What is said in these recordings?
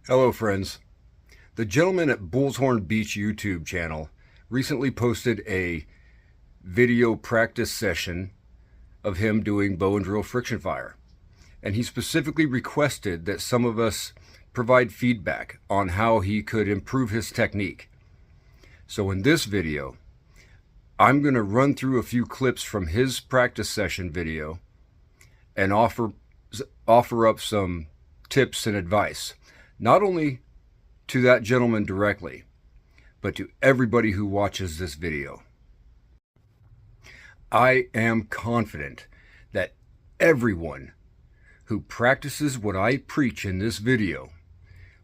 Hello friends. The gentleman at BullhornBeach YouTube channel recently posted a video practice session of him doing bow and drill friction fire. And he specifically requested that some of us provide feedback on how he could improve his technique. So in this video, I'm going to run through a few clips from his practice session video and offer up some tips and advice, not only to that gentleman directly, but to everybody who watches this video. I am confident that everyone who practices what I preach in this video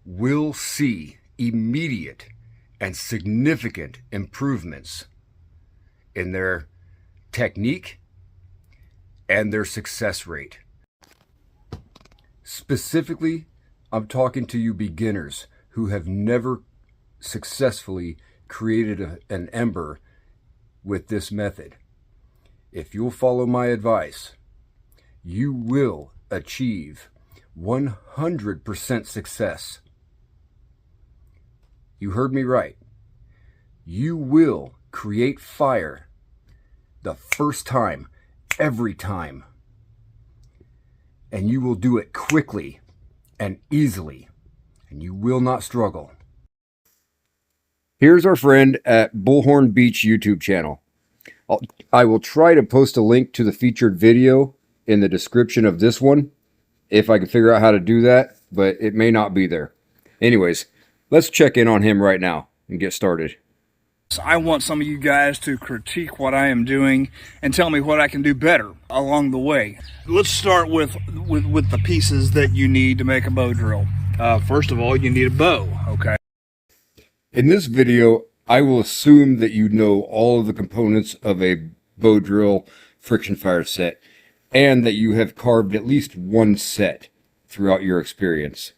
will see immediate and significant improvements in their technique and their success rate. Specifically, I'm talking to you beginners who have never successfully created an ember with this method. If you'll follow my advice, you will achieve 100% success. You heard me right. You will create fire the first time, every time. And you will do it quickly and easily, and you will not struggle. Here's our friend at BullhornBeach YouTube channel. I will try to post a link to the featured video in the description of this one, if I can figure out how to do that, but it may not be there. Anyways, let's check in on him right now and get started. I want some of you guys to critique what I am doing and tell me what I can do better along the way. Let's start with the pieces that you need to make a bow drill. First of all, you need a bow, okay? In this video, I will assume that you know all of the components of a bow drill friction fire set and that you have carved at least one set throughout your experience.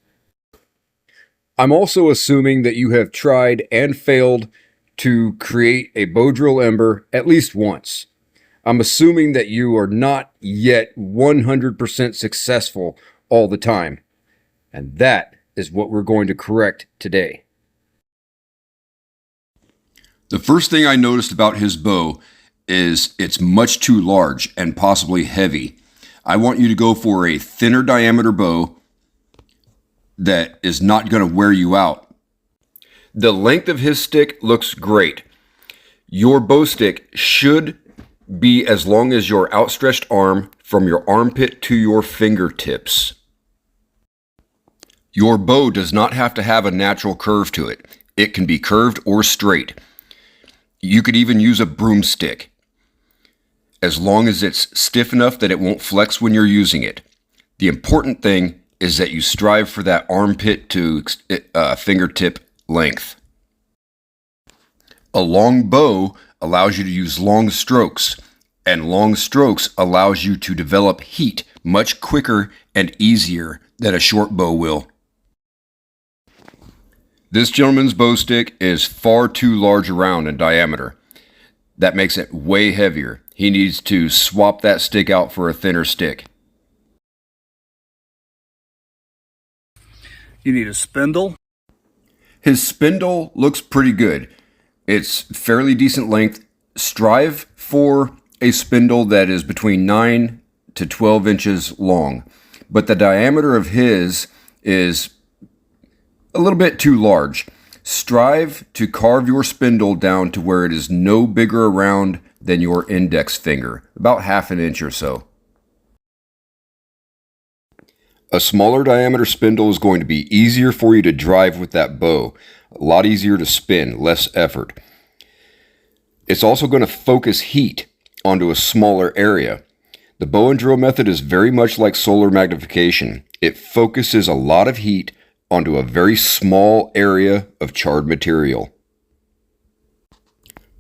I'm also assuming that you have tried and failed to create a bow drill ember at least once. I'm assuming that you are not yet 100% successful all the time. And that is what we're going to correct today. The first thing I noticed about his bow is it's much too large and possibly heavy. I want you to go for a thinner diameter bow that is not going to wear you out. The length of his stick looks great. Your bow stick should be as long as your outstretched arm from your armpit to your fingertips. Your bow does not have to have a natural curve to it. It can be curved or straight. You could even use a broomstick, as long as it's stiff enough that it won't flex when you're using it. The important thing is that you strive for that armpit to fingertip length. A long bow allows you to use long strokes, and long strokes allows you to develop heat much quicker and easier than a short bow will. This gentleman's bow stick is far too large around in diameter. That makes it way heavier. He needs to swap that stick out for a thinner stick. You need a spindle. His spindle looks pretty good. It's fairly decent length. Strive for a spindle that is between 9 to 12 inches long, but the diameter of his is a little bit too large. Strive to carve your spindle down to where it is no bigger around than your index finger, about ½ an inch or so. A smaller diameter spindle is going to be easier for you to drive with that bow. A lot easier to spin, less effort. It's also going to focus heat onto a smaller area. The bow and drill method is very much like solar magnification. It focuses a lot of heat onto a very small area of charred material.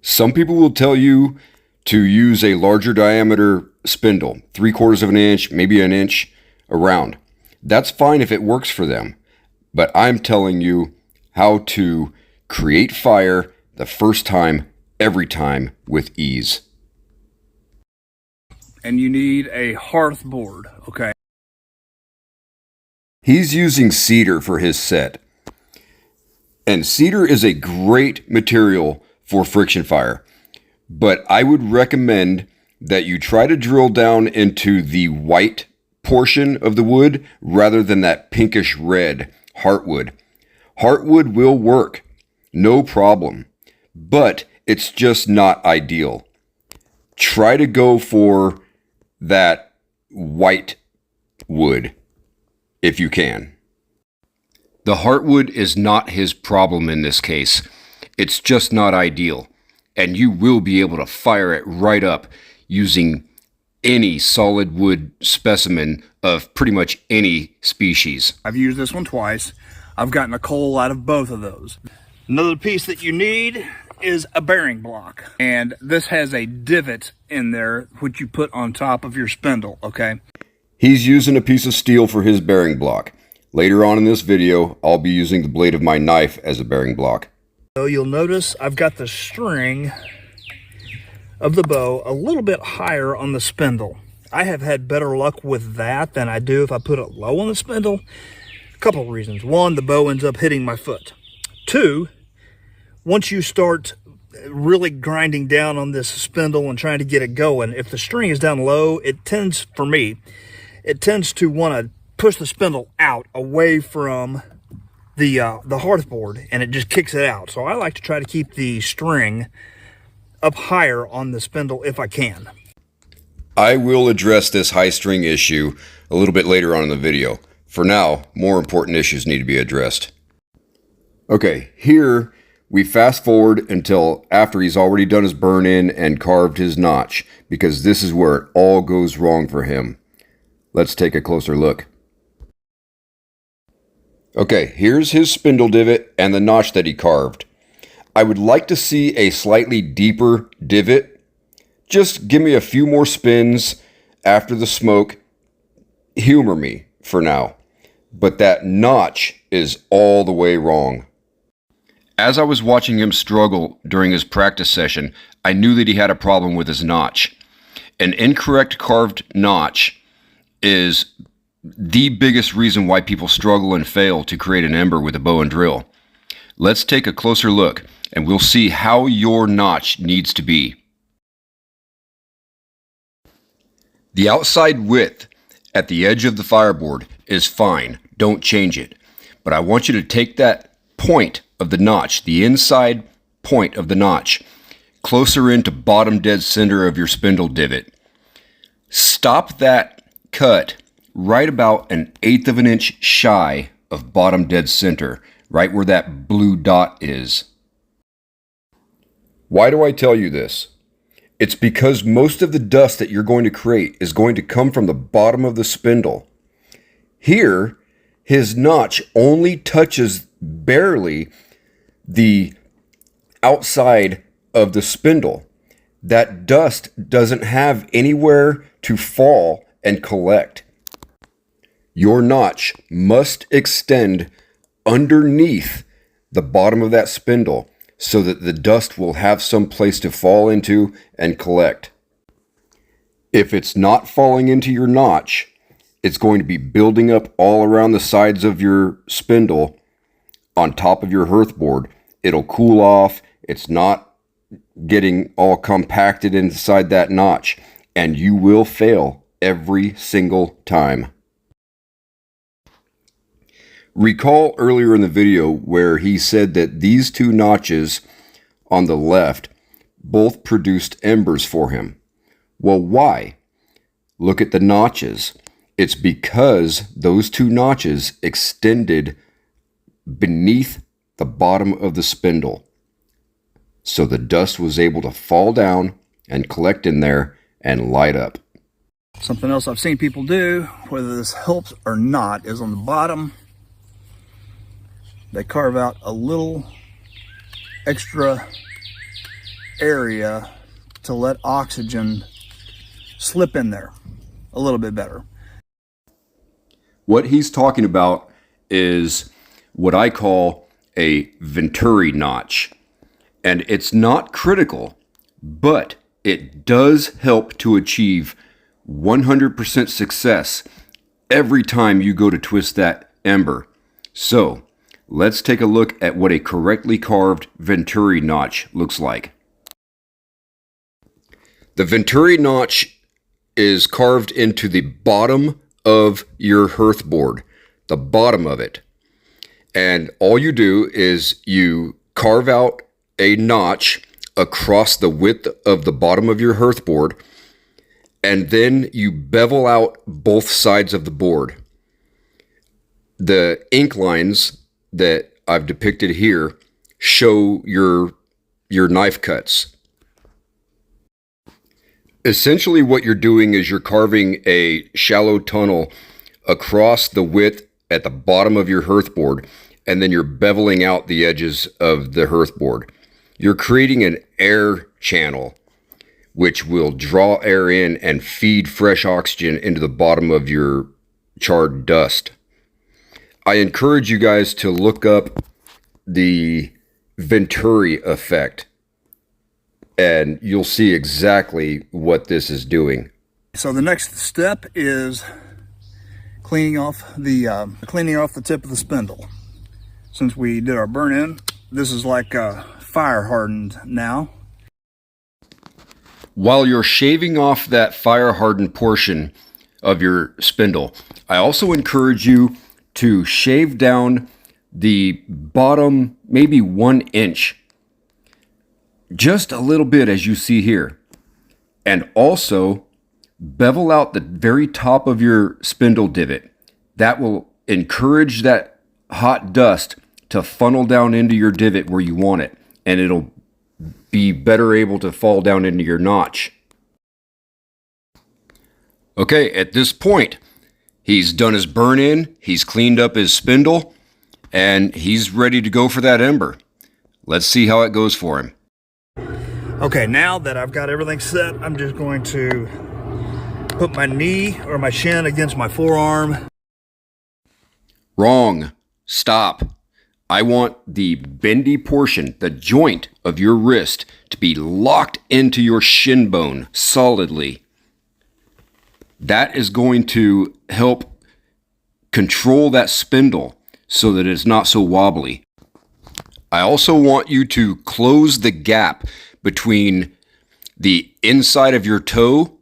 Some people will tell you to use a larger diameter spindle, 3/4 of an inch, maybe an inch around. That's fine if it works for them, but I'm telling you how to create fire the first time, every time with ease. And you need a hearth board, okay? He's using cedar for his set. And cedar is a great material for friction fire, but I would recommend that you try to drill down into the white portion of the wood rather than that pinkish red heartwood. Heartwood will work, no problem, but it's just not ideal. Try to go for that white wood if you can. The heartwood is not his problem in this case. It's just not ideal, and you will be able to fire it right up using any solid wood specimen of pretty much any species. I've used this one twice. I've gotten a coal out of both of those. Another piece that you need is a bearing block, and this has a divot in there which you put on top of your spindle, okay? He's using a piece of steel for his bearing block. Later on in this video, I'll be using the blade of my knife as a bearing block. So you'll notice I've got the string of the bow a little bit higher on the spindle. I have had better luck with that than I do if I put it low on the spindle. A couple of reasons. One, the bow ends up hitting my foot. Two, once you start really grinding down on this spindle and trying to get it going, if the string is down low, it tends, for me, it tends to want to push the spindle out away from the hearthboard, and it just kicks it out. So I like to try to keep the string up higher on the spindle if I can. I will address this high string issue a little bit later on in the video. For now, more important issues need to be addressed. Okay, here we fast forward until after he's already done his burn in and carved his notch, because this is where it all goes wrong for him. Let's take a closer look. Okay, here's his spindle divot and the notch that he carved. I would like to see a slightly deeper divot. Just give me a few more spins after the smoke. Humor me for now. But that notch is all the way wrong. As I was watching him struggle during his practice session, I knew that he had a problem with his notch. An incorrect carved notch is the biggest reason why people struggle and fail to create an ember with a bow and drill. Let's take a closer look, and we'll see how your notch needs to be. The outside width at the edge of the fireboard is fine. Don't change it. But I want you to take that point of the notch, the inside point of the notch, closer into bottom dead center of your spindle divot. Stop that cut right about 1/8 of an inch shy of bottom dead center, right where that blue dot is. Why do I tell you this? It's because most of the dust that you're going to create is going to come from the bottom of the spindle. Here, his notch only touches barely the outside of the spindle. That dust doesn't have anywhere to fall and collect. Your notch must extend underneath the bottom of that spindle so that the dust will have some place to fall into and collect. If it's not falling into your notch, it's going to be building up all around the sides of your spindle on top of your hearthboard. It'll cool off. It's not getting all compacted inside that notch, and you will fail every single time. Recall earlier in the video where he said that these two notches on the left both produced embers for him. Well, why? Look at the notches. It's because those two notches extended beneath the bottom of the spindle. So the dust was able to fall down and collect in there and light up. Something else I've seen people do, whether this helps or not, is on the bottom, they carve out a little extra area to let oxygen slip in there a little bit better. What he's talking about is what I call a Venturi notch. And it's not critical, but it does help to achieve 100% success every time you go to twist that ember. So let's take a look at what a correctly carved Venturi notch looks like. The Venturi notch is carved into the bottom of your hearth board, the bottom of it. And all you do is you carve out a notch across the width of the bottom of your hearth board, and then you bevel out both sides of the board. The ink lines that I've depicted here show your knife cuts. Essentially what you're doing is you're carving a shallow tunnel across the width at the bottom of your hearth board, and then you're beveling out the edges of the hearth board. You're creating an air channel which will draw air in and feed fresh oxygen into the bottom of your charred dust. I encourage you guys to look up the Venturi effect, and you'll see exactly what this is doing. So the next step is cleaning off the tip of the spindle. Since we did our burn-in, this is like fire hardened now. While you're shaving off that fire hardened portion of your spindle, I also encourage you to shave down the bottom maybe 1 inch, just a little bit, as you see here, and also bevel out the very top of your spindle divot. That will encourage that hot dust to funnel down into your divot where you want it, and it'll be better able to fall down into your notch. Okay, at this point, he's done his burn-in, he's cleaned up his spindle, and he's ready to go for that ember. Let's see how it goes for him. Okay, now that I've got everything set, I'm just going to put my knee or my shin against my forearm. Wrong. Stop. I want the bendy portion, the joint of your wrist, to be locked into your shin bone solidly. That is going to help control that spindle so that it's not so wobbly. I also want you to close the gap between the inside of your toe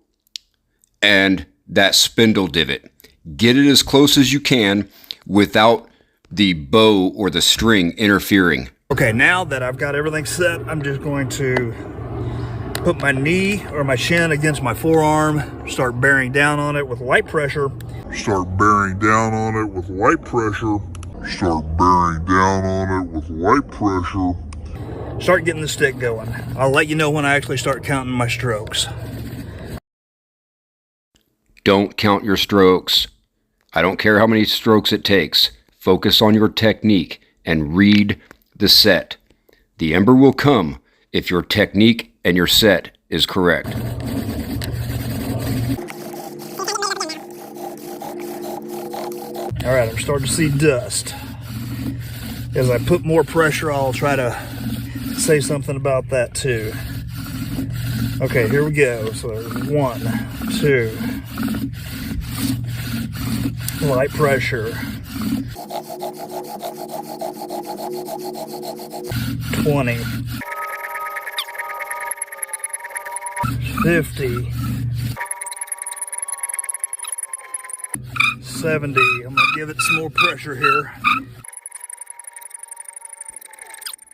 and that spindle divot. Get it as close as you can without the bow or the string interfering. Okay, now that I've got everything set, I'm just going to put my knee or my shin against my forearm, start bearing down on it with light pressure. Start bearing down on it with light pressure. Start bearing down on it with light pressure. Start getting the stick going. I'll let you know when I actually start counting my strokes. Don't count your strokes. I don't care how many strokes it takes. Focus on your technique and read the set. The ember will come if your technique and your set is correct. All right, I'm starting to see dust. As I put more pressure, I'll try to say something about that too. Okay, here we go. So there's 1, 2. Light pressure. 20. 50. 70. I'm gonna give it some more pressure here.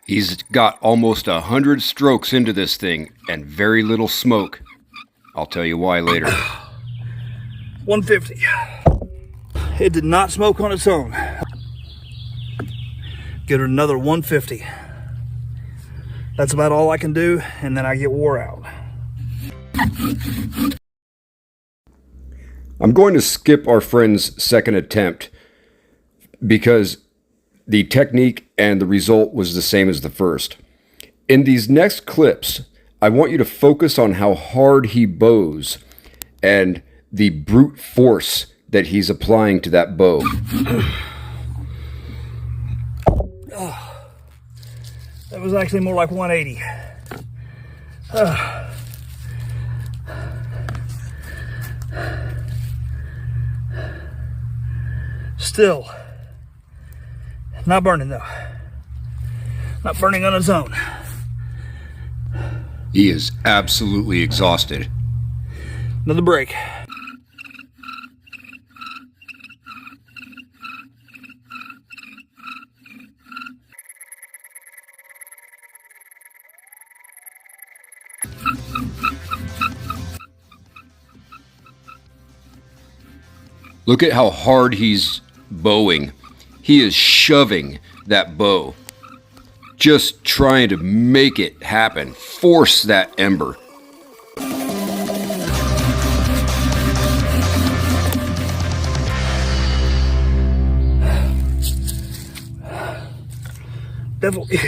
He's got almost 100 strokes into this thing and very little smoke. I'll tell you why later. 150. It did not smoke on its own. Get another 150. That's about all I can do, and then I get wore out. I'm going to skip our friend's second attempt because the technique and the result was the same as the first. In these next clips, I want you to focus on how hard he bows and the brute force that he's applying to that bow. That was actually more like 180. Still Not burning though. Not burning on its own. He is absolutely exhausted. Another break. Look at how hard he's bowing. He is shoving that bow. Just trying to make it happen. Force that ember. Definitely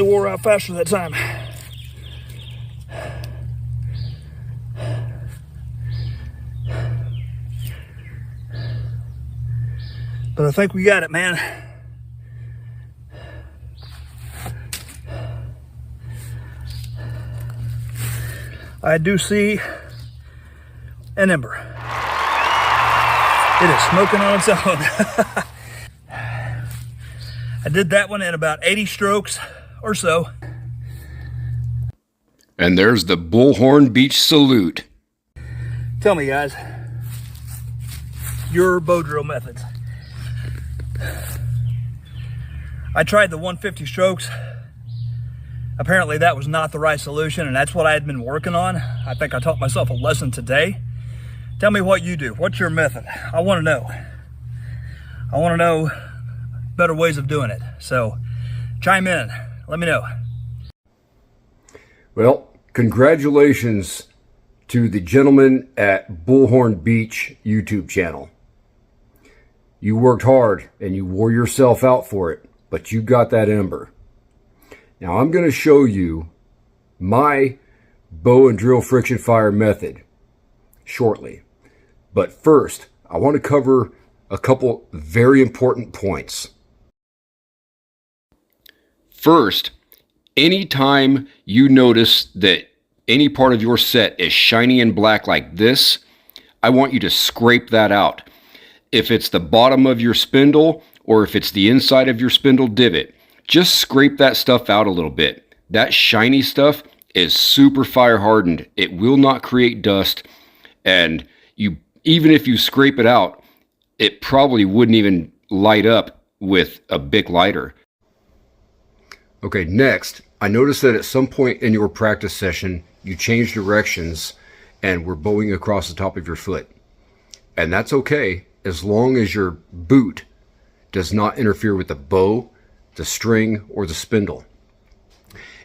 wore out faster that time. But I think we got it, man. I do see an ember. It is smoking on its own. I did that one in about 80 strokes or so. And there's the BullhornBeach salute. Tell me, guys, your bow drill methods. I tried the 150 strokes. Apparently that was not the right solution, and that's what I had been working on. I think I taught myself a lesson today. Tell me what you do. What's your method? I want to know. I want to know better ways of doing it. So chime in. Let me know. Well, congratulations to the gentleman at BullhornBeach YouTube channel. You worked hard and you wore yourself out for it, but you got that ember. Now I'm going to show you my bow and drill friction fire method shortly. But first, I want to cover a couple very important points. First, anytime you notice that any part of your set is shiny and black like this, I want you to scrape that out. If it's the bottom of your spindle or if it's the inside of your spindle divot, just scrape that stuff out a little bit. That shiny stuff is super fire hardened. It will not create dust, and even if you scrape it out, it probably wouldn't even light up with a Bic lighter. Okay, next, I noticed that at some point in your practice session, you changed directions and were bowing across the top of your foot. And that's okay, as long as your boot does not interfere with the bow, the string, or the spindle.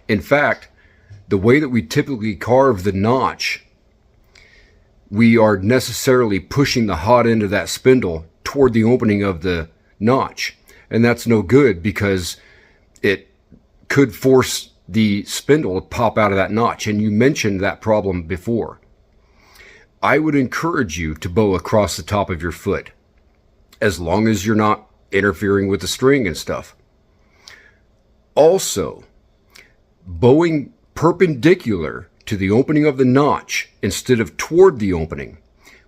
In fact, the way that we typically carve the notch, we are necessarily pushing the hot end of that spindle toward the opening of the notch. And that's no good because it could force the spindle to pop out of that notch. And you mentioned that problem before. I would encourage you to bow across the top of your foot, as long as you're not interfering with the string and stuff. Also, bowing perpendicular to the opening of the notch instead of toward the opening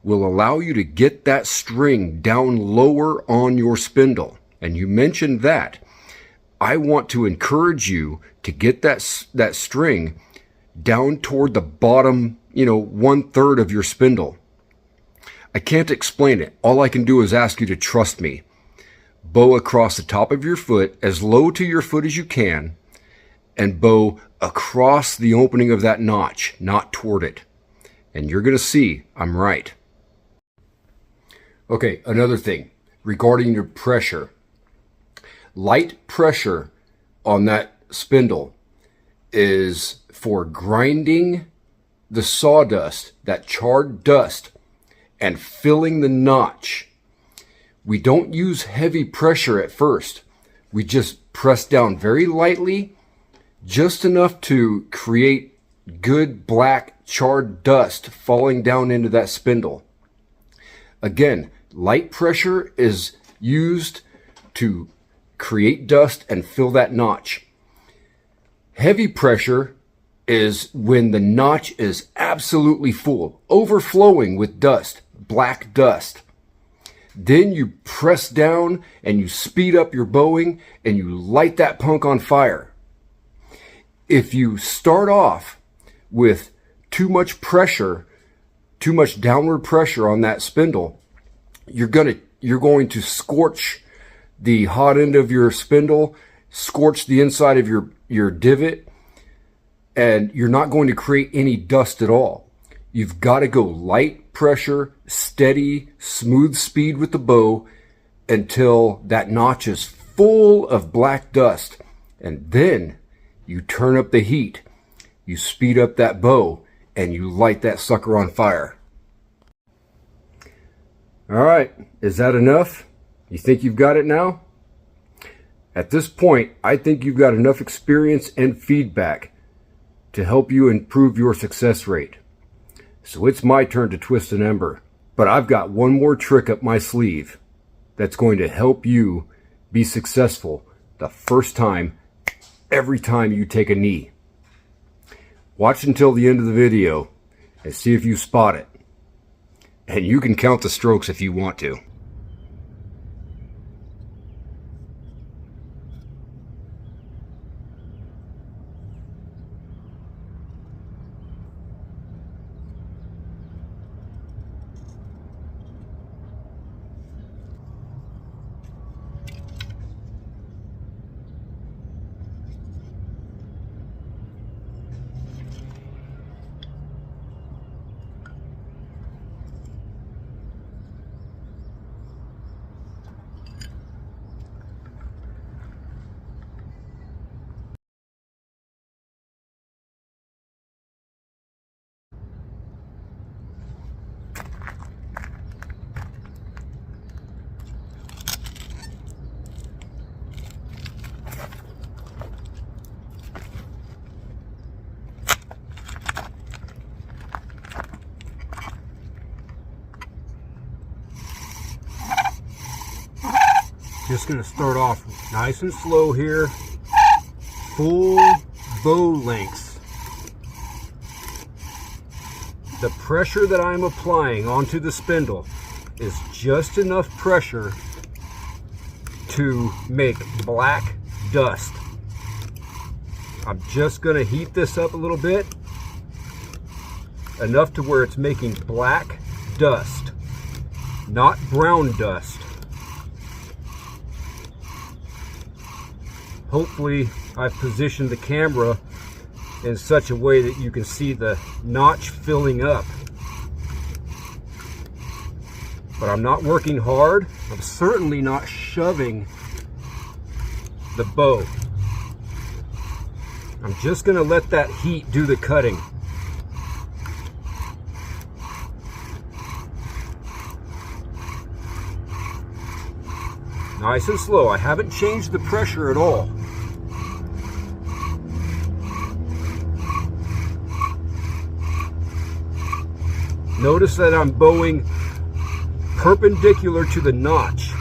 will allow you to get that string down lower on your spindle. And you mentioned that. I want to encourage you to get that string down toward the bottom, 1/3 of your spindle. I can't explain it. All I can do is ask you to trust me. Bow across the top of your foot, as low to your foot as you can, and bow across the opening of that notch, not toward it. And you're going to see I'm right. Okay, another thing regarding your pressure. Light pressure on that spindle is for grinding the sawdust, that charred dust, and filling the notch. We don't use heavy pressure at first. We just press down very lightly, just enough to create good black charred dust falling down into that spindle. Again, light pressure is used to create dust and fill that notch. Heavy pressure is when the notch is absolutely full, overflowing with dust, black dust. Then you press down and you speed up your bowing and you light that punk on fire. If you start off with too much pressure, too much downward pressure on that spindle, you're going to scorch the hot end of your spindle, scorch the inside of your divot, and you're not going to create any dust at all. You've got to go light pressure, steady, smooth speed with the bow until that notch is full of black dust. And then you turn up the heat, you speed up that bow, and you light that sucker on fire. All right, is that enough? You think you've got it now? At this point, I think you've got enough experience and feedback to help you improve your success rate. So it's my turn to twist an ember, but I've got one more trick up my sleeve that's going to help you be successful the first time, every time you take a knee. Watch until the end of the video and see if you spot it. And you can count the strokes if you want to. Just going to start off nice and slow here, full bow lengths. The pressure that I'm applying onto the spindle is just enough pressure to make black dust. I'm just going to heat this up a little bit, enough to where it's making black dust, not brown dust. Hopefully I've positioned the camera in such a way that you can see the notch filling up. But I'm not working hard. I'm certainly not shoving the bow. I'm just going to let that heat do the cutting. Nice and slow. I haven't changed the pressure at all. Notice that I'm bowing perpendicular to the notch.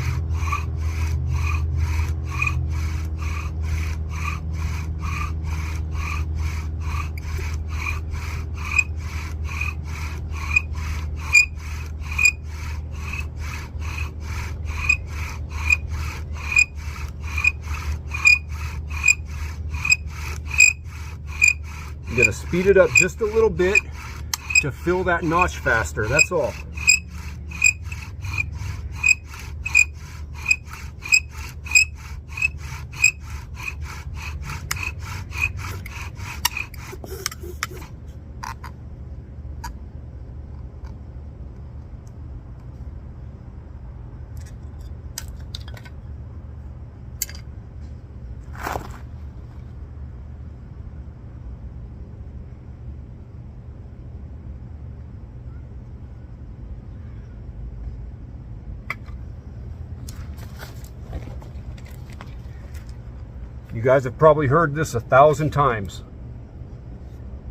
I'm going to speed it up just a little bit to fill that notch faster, that's all. You guys have probably heard this 1,000 times,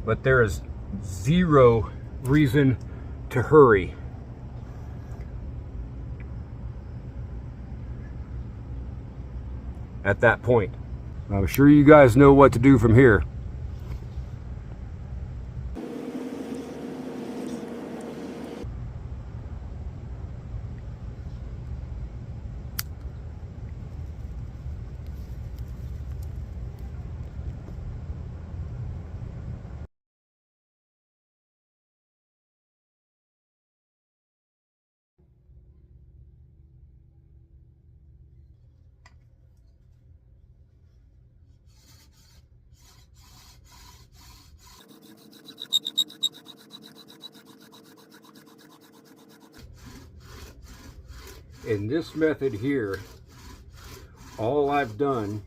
but there is zero reason to hurry. At that point, I'm sure you guys know what to do from here. In this method here, all I've done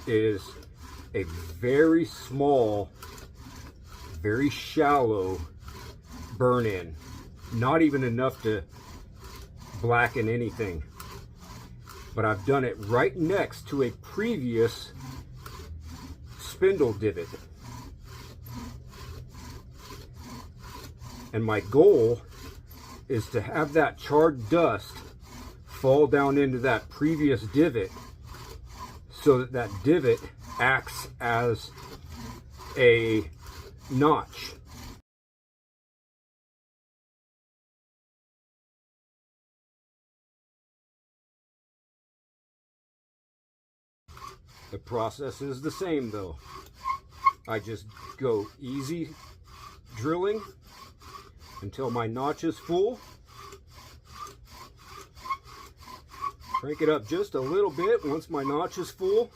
is a very small, very shallow burn in. Not even enough to blacken anything. But I've done it right next to a previous spindle divot. And my goal is to have that charred dust fall down into that previous divot so that that divot acts as a notch. The process is the same though. I just go easy drilling until my notch is full. Crank it up just a little bit once my notch is full.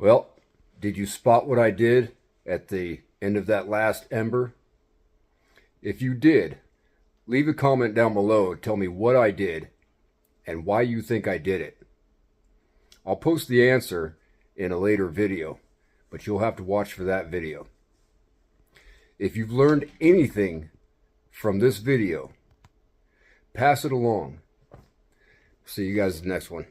Well, did you spot what I did at the end of that last ember? If you did, leave a comment down below and tell me what I did and why you think I did it. I'll post the answer in a later video, but you'll have to watch for that video. If you've learned anything from this video, pass it along. See you guys in the next one.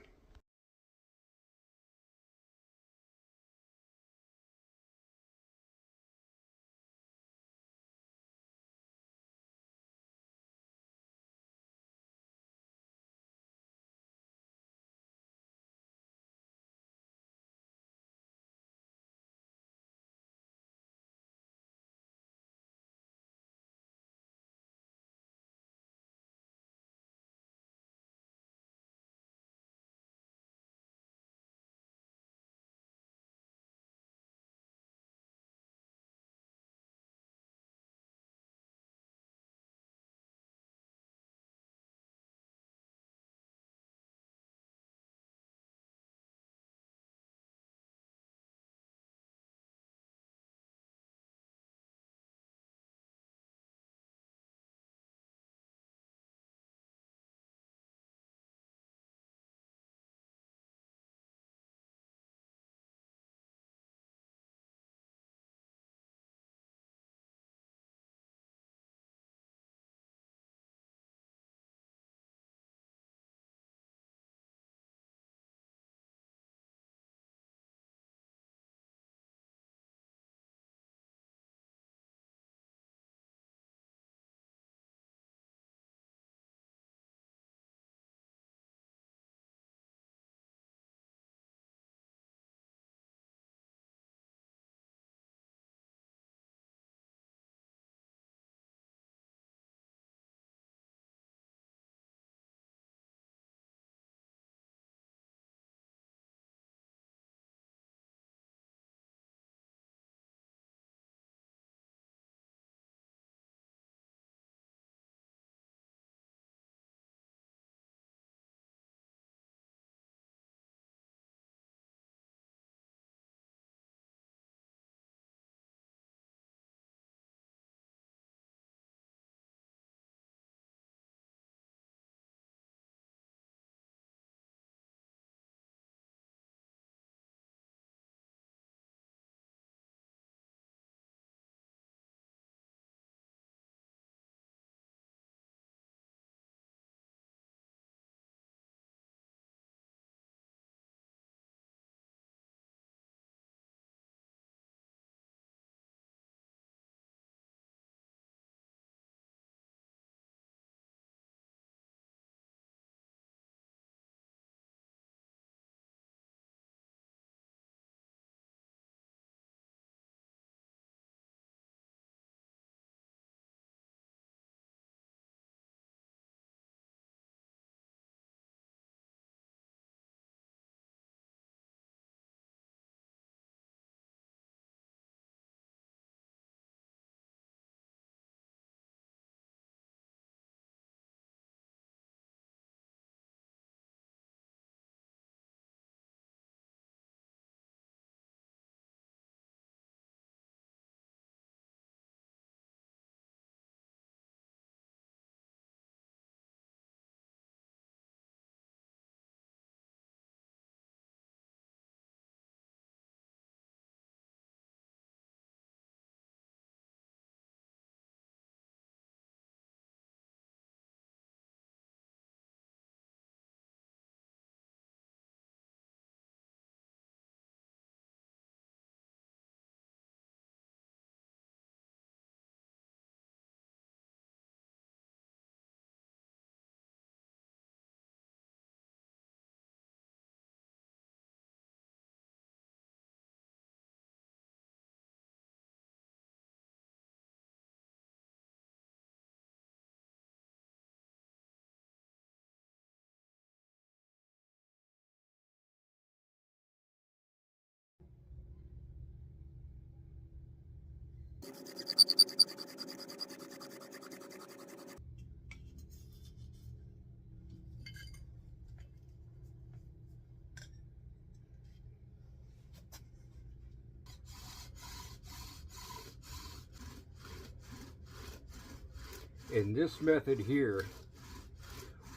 In this method here,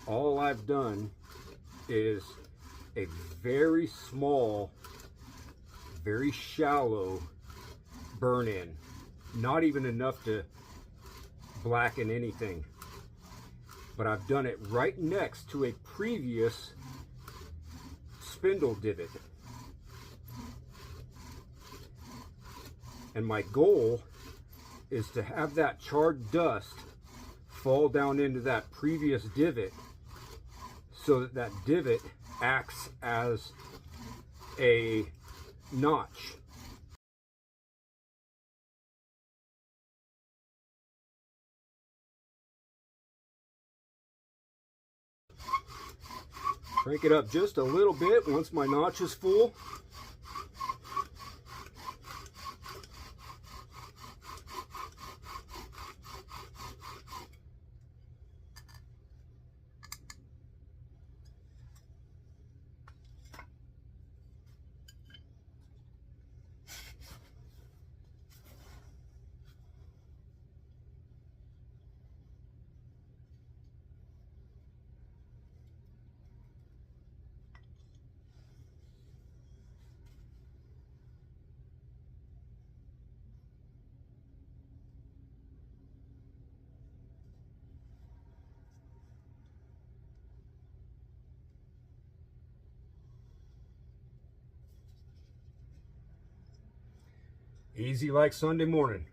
all I've done is a very small, very shallow burn in, not even enough to blacken anything, but I've done it right next to a previous spindle divot. And my goal is to have that charred dust fall down into that previous divot so that that divot acts as a notch. Crank it up just a little bit once my notch is full. Easy like Sunday morning.